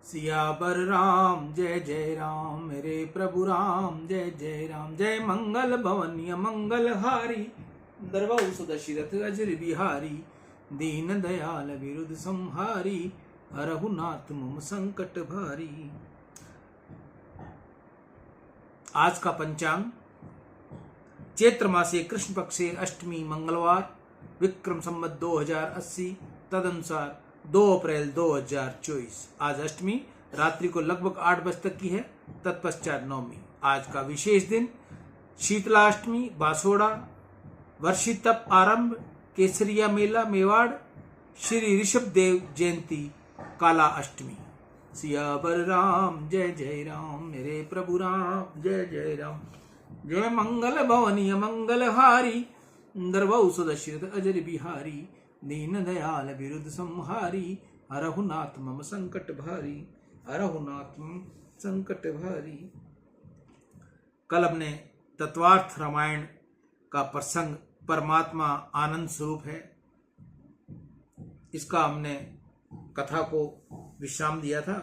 सियावर राम जय जय राम, मेरे प्रभु राम जय जय राम। जय मंगल भवनीय मंगल हारी, दरबार दशरथ अजर बिहारी। दीन दयाल विरुद्ध संहारी, हरहु नाथ मम संकट भारी। आज का पंचांग चैत्र मासे कृष्ण पक्षे अष्टमी मंगलवार, विक्रम संवत 2080 तदनुसार 2 अप्रैल 2024। आज अष्टमी रात्रि को लगभग 8 बजे तक की है, तत्पश्चात नवमी। आज का विशेष दिन शीतलाष्टमी, बासोड़ा, वर्षी तप आरंभ, केसरिया मेला मेवाड़, श्री ऋषभ देव जयंती, काला अष्टमी। सियावर राम जय जय राम, मेरे प्रभु राम जय जय राम। जय मंगल भवनीय मंगल हारी, दरबार दशरथ अजर बिहारी। दीन दयाल विरुद्ध संहारी, हरहु नाथ मम संकट भारी, हरहु नाथ मम संकट भारी। कल हमने तत्वार्थ रामायण का प्रसंग परमात्मा आनंद स्वरूप है, इसका हमने कथा को विश्राम दिया था।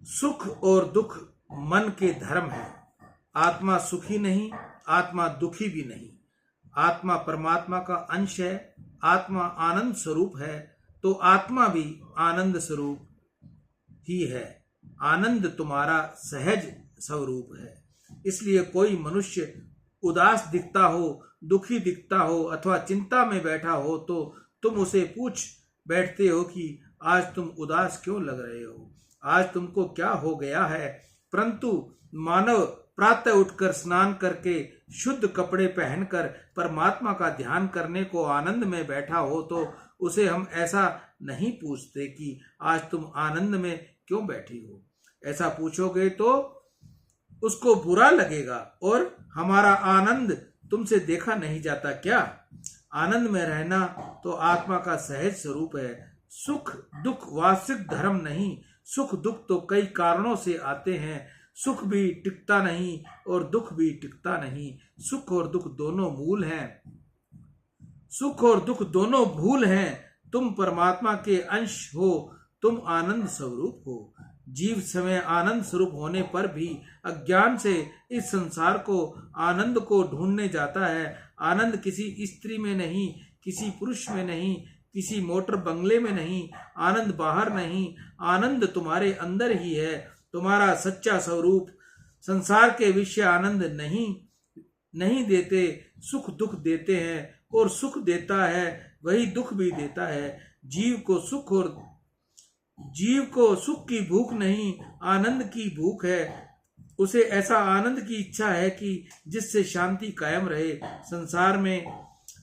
सुख और दुख मन के धर्म है। आत्मा सुखी नहीं, आत्मा दुखी भी नहीं। आत्मा परमात्मा का अंश है, आत्मा आनंद स्वरूप है, तो आत्मा भी आनंद स्वरूप ही है। आनंद तुम्हारा सहज स्वरूप है। इसलिए कोई मनुष्य उदास दिखता हो, दुखी दिखता हो अथवा चिंता में बैठा हो तो तुम उसे पूछ बैठते हो कि आज तुम उदास क्यों लग रहे हो, आज तुमको क्या हो गया है। परंतु मानव प्रातः उठकर स्नान करके शुद्ध कपड़े पहनकर परमात्मा का ध्यान करने को आनंद में बैठा हो तो उसे हम ऐसा नहीं पूछते कि आज तुम आनंद में क्यों बैठी हो। ऐसा पूछोगे तो उसको बुरा लगेगा और हमारा आनंद तुमसे देखा नहीं जाता क्या। आनंद में रहना तो आत्मा का सहज स्वरूप है। सुख दुख वास्तविक धर्म नहीं। सुख दुख तो कई कारणों से आते हैं। सुख भी टिकता नहीं और दुख भी टिकता नहीं। सुख और दुख दोनों मूल हैं, सुख और दुख दोनों भूल हैं। तुम परमात्मा के अंश हो, तुम आनंद स्वरूप हो। जीव समय आनंद स्वरूप होने पर भी अज्ञान से इस संसार को आनंद को ढूंढने जाता है। आनंद किसी स्त्री में नहीं, किसी पुरुष में नहीं, किसी मोटर बंगले में नहीं। आनंद बाहर नहीं, आनंद तुम्हारे अंदर ही है। तुम्हारा सच्चा स्वरूप संसार के विषय आनंद नहीं देते, सुख दुख देते हैं, और सुख देता है वही दुख भी देता है। जीव को सुख की भूख नहीं, आनंद की भूख है। उसे ऐसा आनंद की इच्छा है कि जिससे शांति कायम रहे।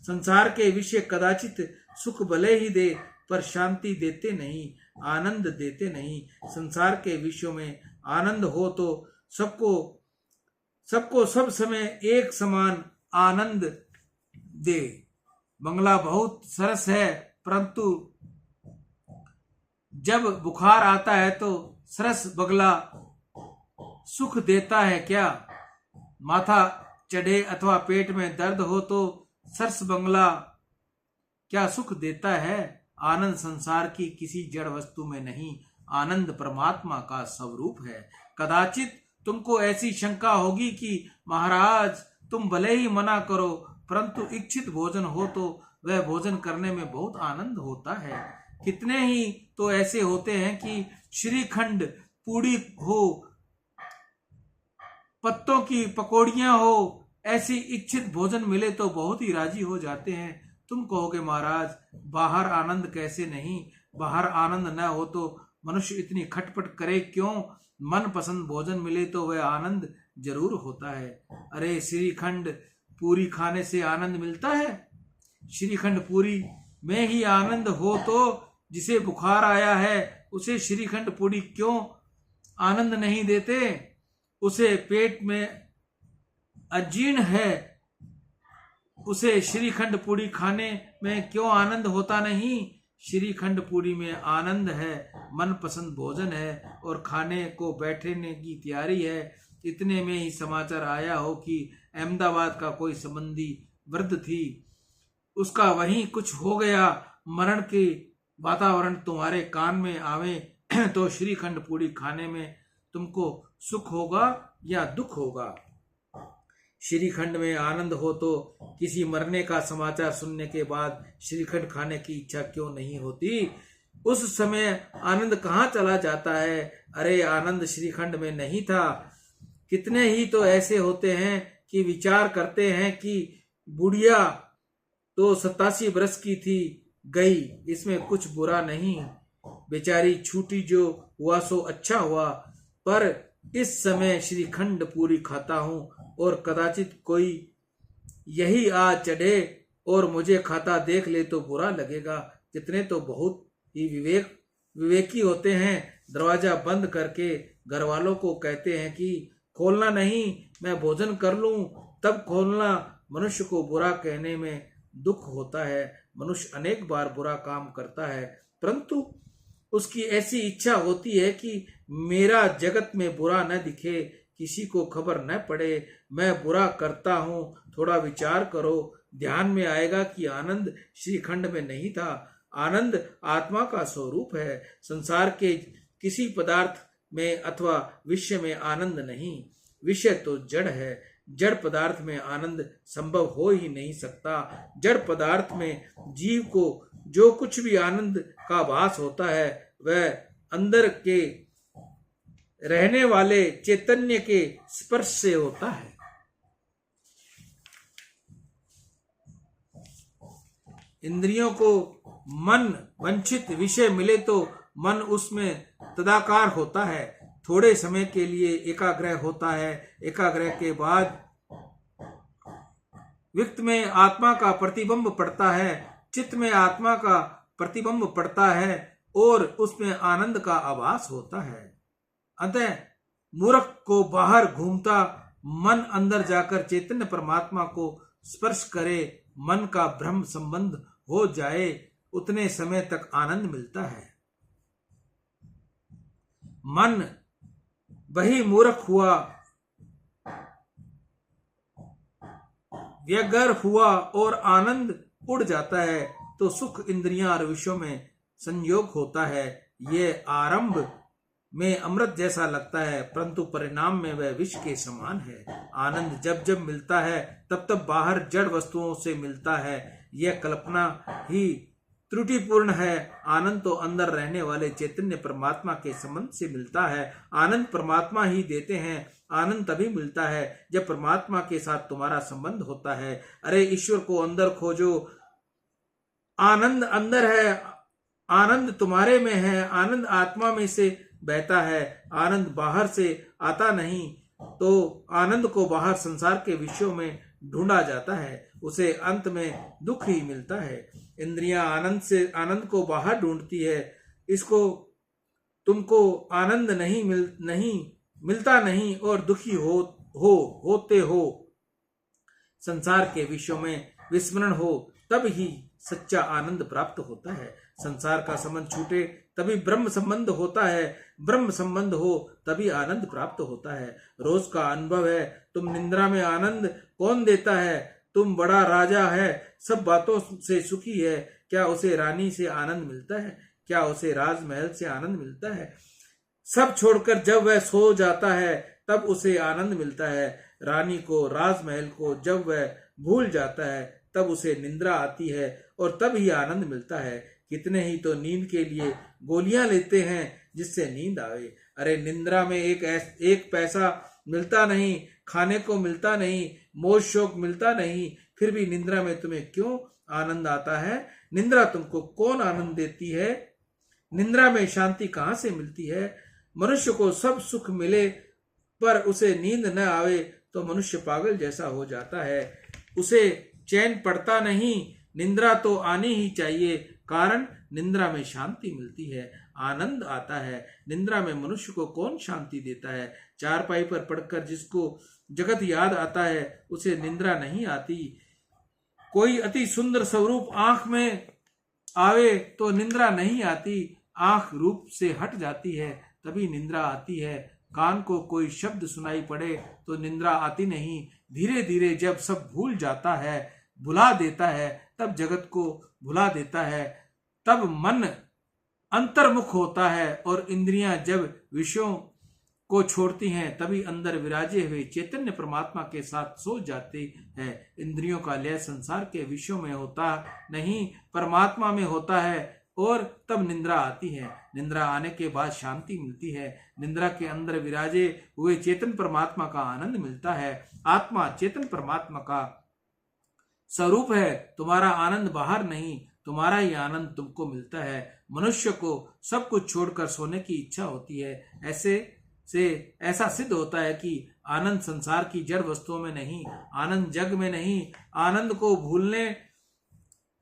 संसार के विषय कदाचित सुख भले ही दे पर शांति देते नहीं, आनंद देते नहीं। संसार के विषयों में आनंद हो तो सबको सब समय एक समान आनंद दे। बंगला बहुत सरस है, परंतु जब बुखार आता है तो सरस बंगला सुख देता है क्या। माथा चढ़े अथवा पेट में दर्द हो तो सरस बंगला क्या सुख देता है। आनंद संसार की किसी जड़ वस्तु में नहीं, आनंद परमात्मा का स्वरूप है। कदाचित तुमको ऐसी शंका होगी कि महाराज तुम भले ही मना करो, परंतु इच्छित भोजन हो तो वह भोजन करने में बहुत आनंद होता है। कितने ही तो ऐसे होते हैं कि श्रीखंड पूड़ी हो, पत्तों की पकौड़ियां हो, ऐसी इच्छित भोजन मिले तो बहुत ही राजी हो जाते हैं। तुम कहोगे महाराज बाहर आनंद कैसे नहीं, बाहर आनंद न हो तो मनुष्य इतनी खटपट करे क्यों। मन पसंद भोजन मिले तो वह आनंद जरूर होता है। अरे श्रीखंड पूरी खाने से आनंद मिलता है? श्रीखंड पूरी में ही आनंद हो तो जिसे बुखार आया है उसे श्रीखंड पूरी क्यों आनंद नहीं देते। उसे पेट में अजीर्ण है, उसे श्रीखंड पूरी खाने में क्यों आनंद होता नहीं। श्रीखंड पूरी में आनंद है, मनपसंद भोजन है और खाने को बैठने की तैयारी है। इतने में ही समाचार आया हो कि अहमदाबाद का कोई संबंधी वृद्ध थी, उसका वहीं कुछ हो गया, मरण की वातावरण तुम्हारे कान में आवे तो श्रीखंड पूरी खाने में तुमको सुख होगा या दुख होगा। श्रीखंड में आनंद हो तो किसी मरने का समाचार सुनने के बाद श्रीखंड खाने की इच्छा क्यों नहीं होती? उस समय आनंद कहाँ चला जाता है? अरे आनंद श्रीखंड में नहीं था। कितने ही तो ऐसे होते हैं कि विचार करते हैं कि बुढ़िया तो 87 बरस की थी, गई, इसमें कुछ बुरा नहीं, बेचारी छूटी, जो हुआ सो अच्छा हुआ। पर इस समय श्रीखंड पूरी खाता हूं और कदाचित कोई यही आ चढ़े और मुझे खाता देख ले तो बुरा लगेगा। कितने तो बहुत ही विवेकी होते हैं, दरवाजा बंद करके घर वालों को कहते हैं कि खोलना नहीं, मैं भोजन कर लूं, तब खोलना। मनुष्य को बुरा कहने में दुख होता है। मनुष्य अनेक बार बुरा काम करता है, परंतु उसकी ऐसी इच्छा होती है कि मेरा जगत में बुरा न दिखे, किसी को खबर न पड़े, मैं बुरा करता हूं। थोड़ा विचार करो, ध्यान में आएगा कि आनंद श्रीखंड में नहीं था। आनंद आत्मा का स्वरूप है। संसार के किसी पदार्थ में अथवा विषय में आनंद नहीं। विषय तो जड़ है, जड़ पदार्थ में आनंद संभव हो ही नहीं सकता। जड़ पदार्थ में जीव को जो कुछ भी आनंद का भास होता है वह अंदर के रहने वाले चैतन्य के स्पर्श से होता है। इंद्रियों को मन वांछित विषय मिले तो मन उसमें तदाकार होता है, थोड़े समय के लिए एकाग्रह होता है। एकाग्रह के बाद व्यक्त में आत्मा का प्रतिबिंब पड़ता है, चित्त में आत्मा का प्रतिबिंब पड़ता है और उसमें आनंद का आभास होता है। अतः मूर्ख को बाहर घूमता मन अंदर जाकर चैतन्य परमात्मा को स्पर्श करे, मन का ब्रह्म संबंध हो जाए, उतने समय तक आनंद मिलता है। मन वही मूर्ख हुआ, व्यगर हुआ और आनंद उड़ जाता है तो सुख इंद्रियां और विषयों में संयोग होता है। ये आरंभ में अमृत जैसा लगता है, परंतु परिणाम में वह विष के समान है। आनंद जब जब मिलता है तब तब बाहर जड़ वस्तुओं से मिलता है। यह कल्पना ही त्रुटिपूर्ण है। आनंद तो अंदर रहने वाले चैतन्य परमात्मा के संबंध से मिलता है। आनंद परमात्मा ही देते हैं। आनंद तभी मिलता है जब परमात्मा के साथ तुम्हारा संबंध होता है। अरे ईश्वर को अंदर खोजो, आनंद अंदर है, आनंद तुम्हारे में है। आनंद आत्मा में से बहता है, आनंद बाहर से आता नहीं। तो आनंद को बाहर संसार के विषयों में ढूंढा जाता है, उसे अंत में दुख ही मिलता है। इंद्रियां आनंद को बाहर ढूंढती है, इसको तुमको आनंद नहीं मिलता नहीं और दुखी होते हो। संसार के विषयों में विस्मरण हो तब ही सच्चा आनंद प्राप्त होता है। संसार का संबंध छूटे तभी ब्रह्म संबंध होता है, ब्रह्म संबंध हो तभी आनंद प्राप्त होता है। रोज का अनुभव है, तुम निद्रा में आनंद कौन देता है? तुम बड़ा राजा है, सब बातों से सुखी है, क्या उसे रानी से आनंद मिलता है? क्या उसे राजमहल से आनंद मिलता है? सब छोड़कर जब वह सो जाता है तब उसे आनंद मिलता है। रानी को, राजमहल को जब वह भूल जाता है तब उसे निद्रा आती है और तब ही आनंद मिलता है। कितने ही तो नींद के लिए गोलियां लेते हैं जिससे नींद आवे। अरे निद्रा में एक पैसा मिलता नहीं, खाने को मिलता नहीं, मोज शोक मिलता नहीं, फिर भी निद्रा में तुम्हें क्यों आनंद आता है? निद्रा तुमको कौन आनंद देती है? निद्रा में शांति कहाँ से मिलती है? मनुष्य को सब सुख मिले पर उसे नींद न आवे तो मनुष्य पागल जैसा हो जाता है, उसे चैन पड़ता नहीं। निद्रा तो आनी ही चाहिए, कारण निद्रा में शांति मिलती है, आनंद आता है। निद्रा में मनुष्य को कौन शांति देता है? चारपाई पर पड़कर जिसको जगत याद आता है उसे निद्रा नहीं आती। कोई अति सुंदर स्वरूप आंख में आवे तो निद्रा नहीं आती, आंख रूप से हट जाती है तभी निद्रा आती है। कान को कोई शब्द सुनाई पड़े तो निद्रा आती नहीं। धीरे धीरे जब सब भूल जाता है, भुला देता है, तब जगत को भुला देता है, तब मन अंतर्मुख होता है और इंद्रियां जब विषयों को छोड़ती हैं तभी अंदर विराजे हुए चैतन्य परमात्मा के साथ सो जाते हैं। इंद्रियों का लय संसार के विषयों में होता नहीं, परमात्मा में होता है और तब निद्रा आती है। निद्रा आने के बाद शांति मिलती है। निद्रा के अंदर विराजे हुए चेतन परमात्मा का आनंद मिलता है। आत्मा चेतन परमात्मा का स्वरूप है। तुम्हारा आनंद बाहर नहीं, तुम्हारा ही आनंद तुमको मिलता है। मनुष्य को सब कुछ छोड़कर सोने की इच्छा होती है। ऐसा सिद्ध होता है कि आनंद संसार की जड़ वस्तुओं में नहीं, आनंद जग में नहीं, आनंद को भूलने,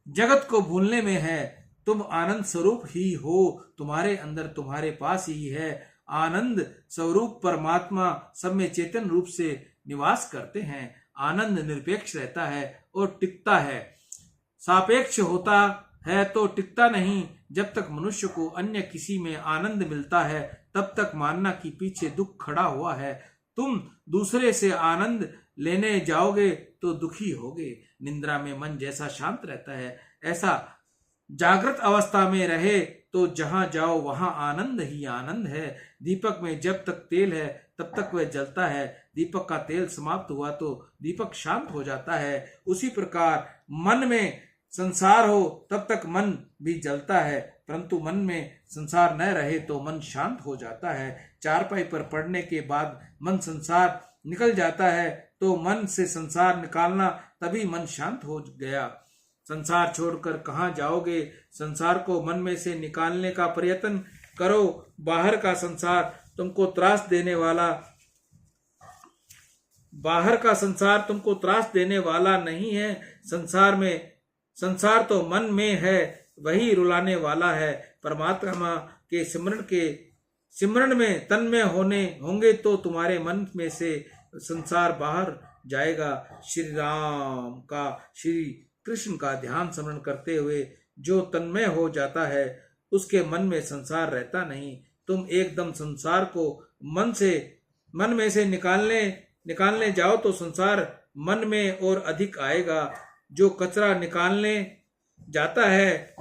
जगत को भूलने में है। तुम आनंद स्वरूप ही हो, तुम्हारे अंदर, तुम्हारे पास ही है। आनंद स्वरूप परमात्मा सब में चेतन रूप से निवास करते हैं। आनंद निरपेक्ष रहता है और टिकता है। सापेक्ष होता है तो टिकता नहीं। जब तक मनुष्य को अन्य किसी में आनंद मिलता है तब तक मानना कि पीछे दुख खड़ा हुआ है। तुम दूसरे से आनंद लेने जाओगे तो दुखी होगे। निद्रा में मन जैसा शांत रहता है, ऐसा जागृत अवस्था में रहे तो जहां जाओ वहां आनंद ही आनंद है। दीपक में जब तक तेल है तब तक वह जलता है। दीपक का तेल समाप्त हुआ तो दीपक शांत हो जाता है। उसी प्रकार मन में संसार हो तब तक मन भी जलता है, परंतु मन में संसार न रहे तो मन शांत हो जाता है। चारपाई पर पड़ने के बाद मन संसार निकल जाता है तो मन से संसार निकालना, तभी मन शांत हो गया। संसार छोड़कर कहाँ जाओगे? संसार को मन में से निकालने का प्रयत्न करो। बाहर का संसार तुमको त्रास देने वाला नहीं है। संसार तो मन में है, वही रुलाने वाला है। परमात्मा के सिमरन में तन्मय होंगे तो तुम्हारे मन में से संसार बाहर जाएगा। श्री कृष्ण का ध्यान स्मरण करते हुए जो तन्मय हो जाता है उसके मन में संसार रहता नहीं। तुम एकदम संसार को मन में से निकालने जाओ तो संसार मन में और अधिक आएगा। जो कचरा निकालने जाता है,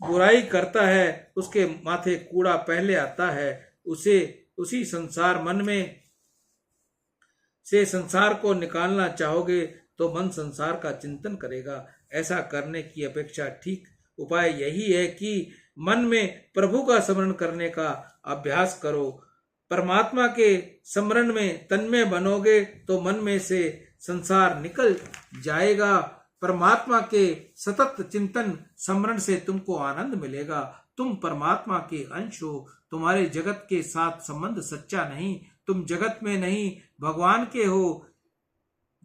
बुराई करता है, उसके माथे कूड़ा पहले आता है। उसी संसार मन में से संसार को निकालना चाहोगे तो मन संसार का चिंतन करेगा। ऐसा करने की अपेक्षा ठीक उपाय यही है कि मन में प्रभु का स्मरण करने का अभ्यास करो। परमात्मा के स्मरण में तन्मय बनोगे तो मन में से संसार निकल जाएगा। परमात्मा के सतत चिंतन स्मरण से तुमको आनंद मिलेगा। तुम परमात्मा के अंश हो। तुम्हारे जगत के साथ संबंध सच्चा नहीं। तुम जगत में नहीं, भगवान के हो।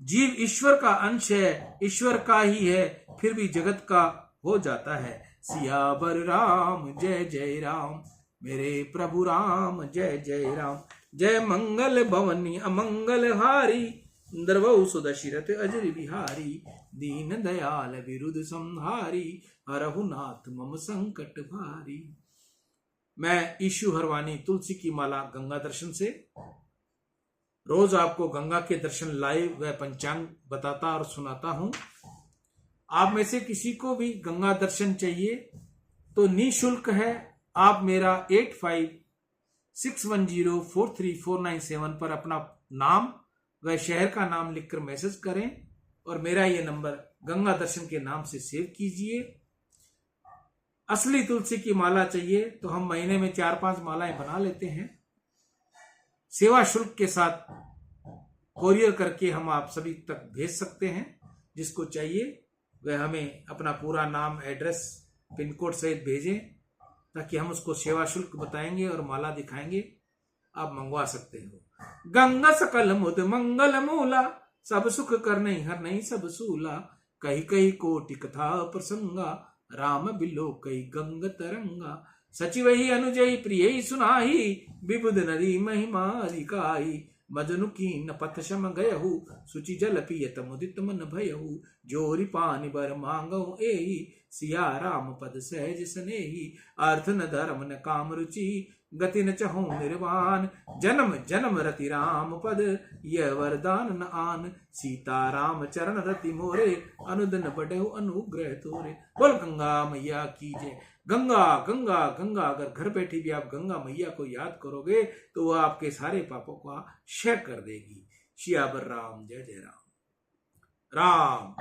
जीव ईश्वर का अंश है, ईश्वर का ही है, फिर भी जगत का हो जाता है। सियावर राम जय जय राम, मेरे प्रभु राम जय जय राम। जय मंगल भवनी अमंगल हारी, द्रवौ सुदशरथ अजर बिहारी। दीन दयाल विरुद्ध संहारी, हरहु नाथ मम संकट भारी। मैं ईशु हरवानी तुलसी की माला गंगा दर्शन से रोज आपको गंगा के दर्शन लाइव व पंचांग बताता और सुनाता हूं। आप में से किसी को भी गंगा दर्शन चाहिए तो निःशुल्क है। आप मेरा 8561043497 पर अपना नाम व शहर का नाम लिखकर मैसेज करें और मेरा ये नंबर गंगा दर्शन के नाम से सेव कीजिए। असली तुलसी की माला चाहिए तो हम महीने में 4-5 मालाएं बना लेते हैं। सेवा शुल्क के साथ कोरियर करके हम आप सभी तक भेज सकते हैं। जिसको चाहिए वह हमें अपना पूरा नाम, एड्रेस, पिन कोड सहित भेजें ताकि हम उसको सेवा शुल्क बताएंगे और माला दिखाएंगे। आप मंगवा सकते हो। गंगा सकल मुद मंगल मूला, सब सुख करने हर नहीं सब सूला। कही कही कोटि कथा प्रसंगा, राम बिलो कई गंग तरंगा। सचिव ही अनुजयी प्रिय ही सुनाही, विबुध नदी महिमा अधिकाई। मजनु की न पथ शम गयहु, सुचि जल पियत मुदित मन भयहु। जोरी पानी बर मांगो एही, सिया राम पद सहज स्नेही। अर्थ न धर्म न काम रुचि, गति न चहु निर्वाण। जन्म जन्म रति राम पद, यह वरदान न आन। सीता राम चरण रति मोरे, अनुदिन बढ़े अनुग्रह तोरे। बोल गंगा मैया की जय। गंगा गंगा गंगा, अगर घर बैठे भी आप गंगा मैया को याद करोगे तो वो आपके सारे पापों का क्षय कर देगी। सियावर राम, जय जय राम। राम